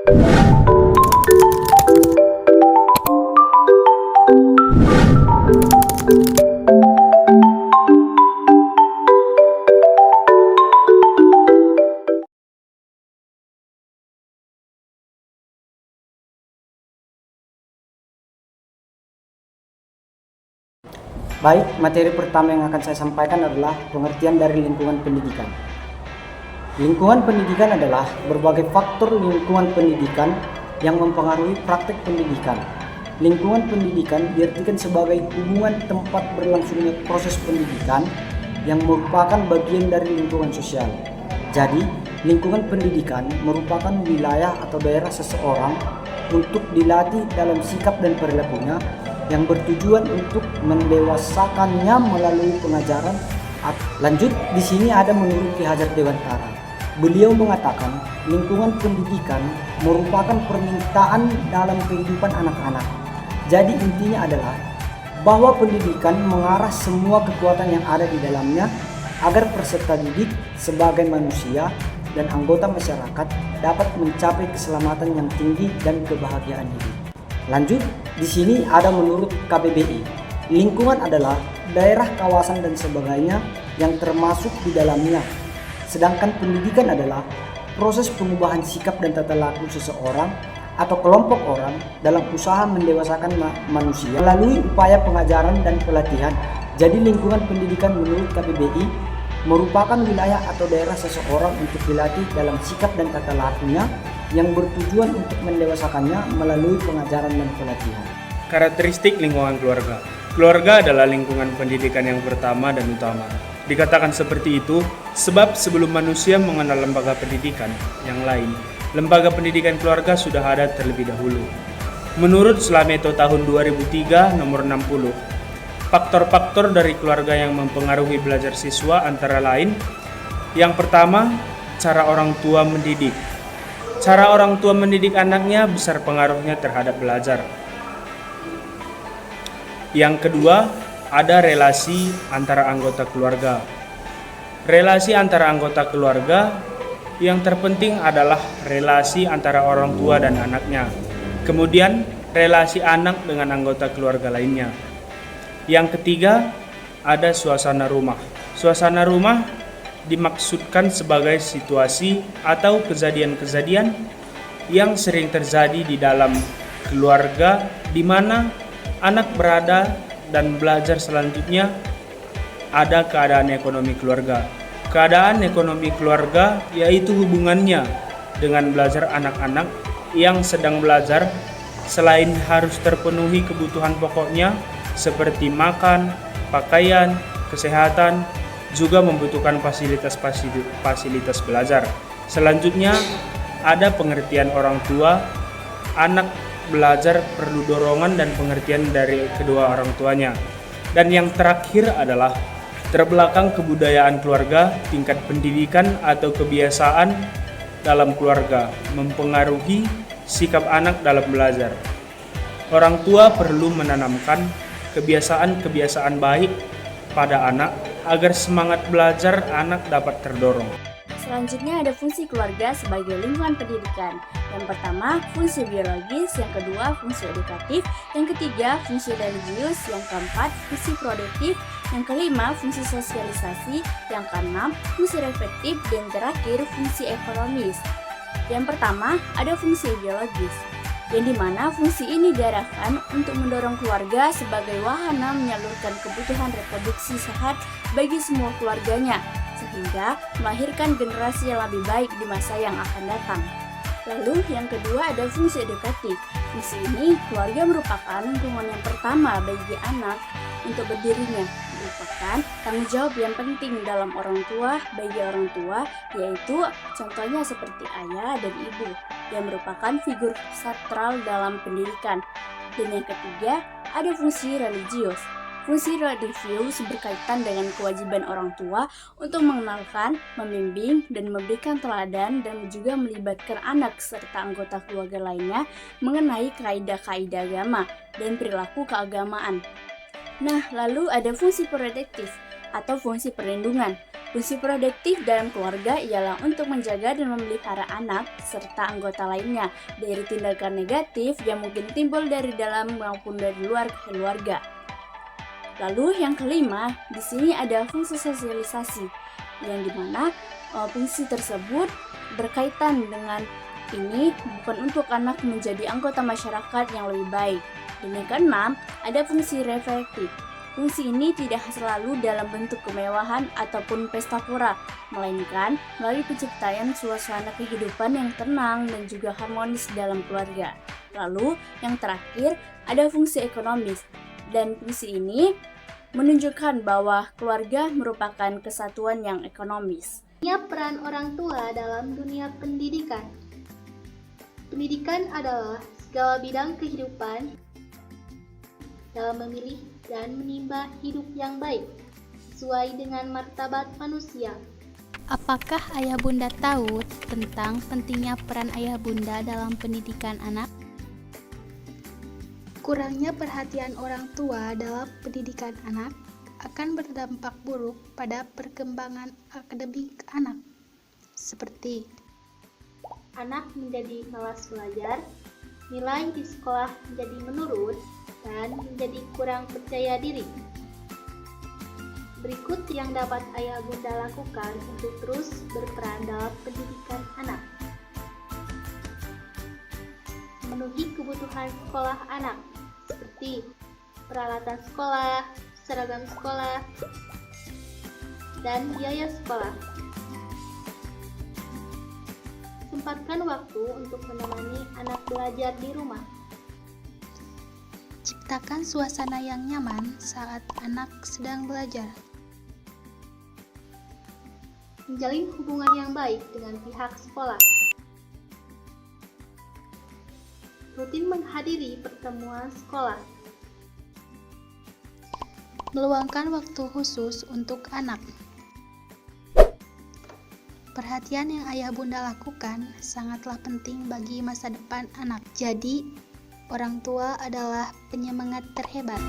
Baik, materi pertama yang akan saya sampaikan adalah pengertian dari lingkungan pendidikan. Lingkungan pendidikan adalah berbagai faktor lingkungan pendidikan yang mempengaruhi praktek pendidikan. Lingkungan pendidikan diartikan sebagai hubungan tempat berlangsungnya proses pendidikan yang merupakan bagian dari lingkungan sosial. Jadi, lingkungan pendidikan merupakan wilayah atau daerah seseorang untuk dilatih dalam sikap dan perilakunya yang bertujuan untuk mendewasakannya melalui pengajaran. Lanjut, di sini ada menurut Ki Hajar Dewantara. Beliau mengatakan lingkungan pendidikan merupakan permintaan dalam kehidupan anak-anak. Jadi intinya adalah bahwa pendidikan mengarah semua kekuatan yang ada di dalamnya agar peserta didik sebagai manusia dan anggota masyarakat dapat mencapai keselamatan yang tinggi dan kebahagiaan hidup. Lanjut, di sini ada menurut KBBI, lingkungan adalah daerah, kawasan dan sebagainya yang termasuk di dalamnya. Sedangkan pendidikan adalah proses pengubahan sikap dan tata laku seseorang atau kelompok orang dalam usaha mendewasakan manusia melalui upaya pengajaran dan pelatihan. Jadi lingkungan pendidikan menurut KBBI merupakan wilayah atau daerah seseorang untuk dilatih dalam sikap dan tata lakunya yang bertujuan untuk mendewasakannya melalui pengajaran dan pelatihan. Karakteristik lingkungan keluarga. Keluarga adalah lingkungan pendidikan yang pertama dan utama. Dikatakan seperti itu sebab sebelum manusia mengenal lembaga pendidikan yang lain, lembaga pendidikan keluarga sudah ada terlebih dahulu. Menurut Slameto tahun 2003 nomor 60, faktor-faktor dari keluarga yang mempengaruhi belajar siswa antara lain: yang pertama, cara orang tua mendidik. Cara orang tua mendidik anaknya besar pengaruhnya terhadap belajar. Yang kedua, ada relasi antara anggota keluarga. Relasi antara anggota keluarga yang terpenting adalah relasi antara orang tua dan anaknya. Kemudian, relasi anak dengan anggota keluarga lainnya. Yang ketiga, ada suasana rumah. Suasana rumah dimaksudkan sebagai situasi atau kejadian-kejadian yang sering terjadi di dalam keluarga di mana anak berada dan belajar. Selanjutnya ada keadaan ekonomi keluarga. Keadaan ekonomi keluarga yaitu hubungannya dengan belajar anak-anak yang sedang belajar. Selain harus terpenuhi kebutuhan pokoknya seperti makan, pakaian, kesehatan, juga membutuhkan fasilitas belajar. Selanjutnya ada pengertian orang tua. Anak belajar perlu dorongan dan pengertian dari kedua orang tuanya. Dan yang terakhir adalah terbelakang kebudayaan keluarga. Tingkat pendidikan atau kebiasaan dalam keluarga mempengaruhi sikap anak dalam belajar. Orang tua perlu menanamkan kebiasaan-kebiasaan baik pada anak agar semangat belajar anak dapat terdorong. Selanjutnya ada fungsi keluarga sebagai lingkungan pendidikan. Yang pertama, fungsi biologis, yang kedua, fungsi edukatif, yang ketiga, fungsi religius, yang keempat, fungsi produktif, yang kelima, fungsi sosialisasi, yang keenam, fungsi reflektif, dan terakhir, fungsi ekonomis. Yang pertama, ada fungsi biologis, yang dimana fungsi ini diarahkan untuk mendorong keluarga sebagai wahana menyalurkan kebutuhan reproduksi sehat bagi semua keluarganya, sehingga melahirkan generasi yang lebih baik di masa yang akan datang. Lalu yang kedua ada fungsi edukatif. Fungsi ini keluarga merupakan lingkungan yang pertama bagi anak untuk berdirinya, merupakan tanggung jawab yang penting dalam orang tua bagi orang tua, yaitu contohnya seperti ayah dan ibu yang merupakan figur sentral dalam pendidikan. Dan yang ketiga ada fungsi religius. Fungsi religius berkaitan dengan kewajiban orang tua untuk mengenalkan, membimbing, dan memberikan teladan dan juga melibatkan anak serta anggota keluarga lainnya mengenai kaidah-kaidah agama dan perilaku keagamaan. Nah, lalu ada fungsi produktif. atau fungsi perlindungan. Fungsi produktif dalam keluarga ialah untuk menjaga dan memelihara anak serta anggota lainnya dari tindakan negatif yang mungkin timbul dari dalam maupun dari luar keluarga. Lalu yang kelima, di sini ada fungsi sosialisasi, yang dimana fungsi tersebut berkaitan dengan ini bukan untuk anak menjadi anggota masyarakat yang lebih baik. Dan yang keenam, ada fungsi reflektif. Fungsi ini tidak selalu dalam bentuk kemewahan ataupun pesta pora, melainkan melalui penciptaan suasana kehidupan yang tenang dan juga harmonis dalam keluarga. Lalu, yang terakhir, ada fungsi ekonomis. Dan fungsi ini menunjukkan bahwa keluarga merupakan kesatuan yang ekonomis. Peran orang tua dalam dunia pendidikan. Pendidikan adalah segala bidang kehidupan dalam memilih dan menimba hidup yang baik sesuai dengan martabat manusia. Apakah ayah bunda tahu tentang pentingnya peran ayah bunda dalam pendidikan anak? Kurangnya perhatian orang tua dalam pendidikan anak akan berdampak buruk pada perkembangan akademik anak, seperti anak menjadi malas belajar, nilai di sekolah menjadi menurun, dan menjadi kurang percaya diri. Berikut yang dapat ayah bunda lakukan untuk terus berperan dalam pendidikan anak. Memenuhi kebutuhan sekolah anak, seperti peralatan sekolah, seragam sekolah, dan biaya sekolah. Sempatkan waktu untuk menemani anak belajar di rumah. Ciptakan suasana yang nyaman saat anak sedang belajar. Menjalin hubungan yang baik dengan pihak sekolah. Rutin menghadiri pertemuan sekolah. Meluangkan waktu khusus untuk anak. Perhatian yang ayah bunda lakukan sangatlah penting bagi masa depan anak. Jadi, orang tua adalah penyemangat terhebat.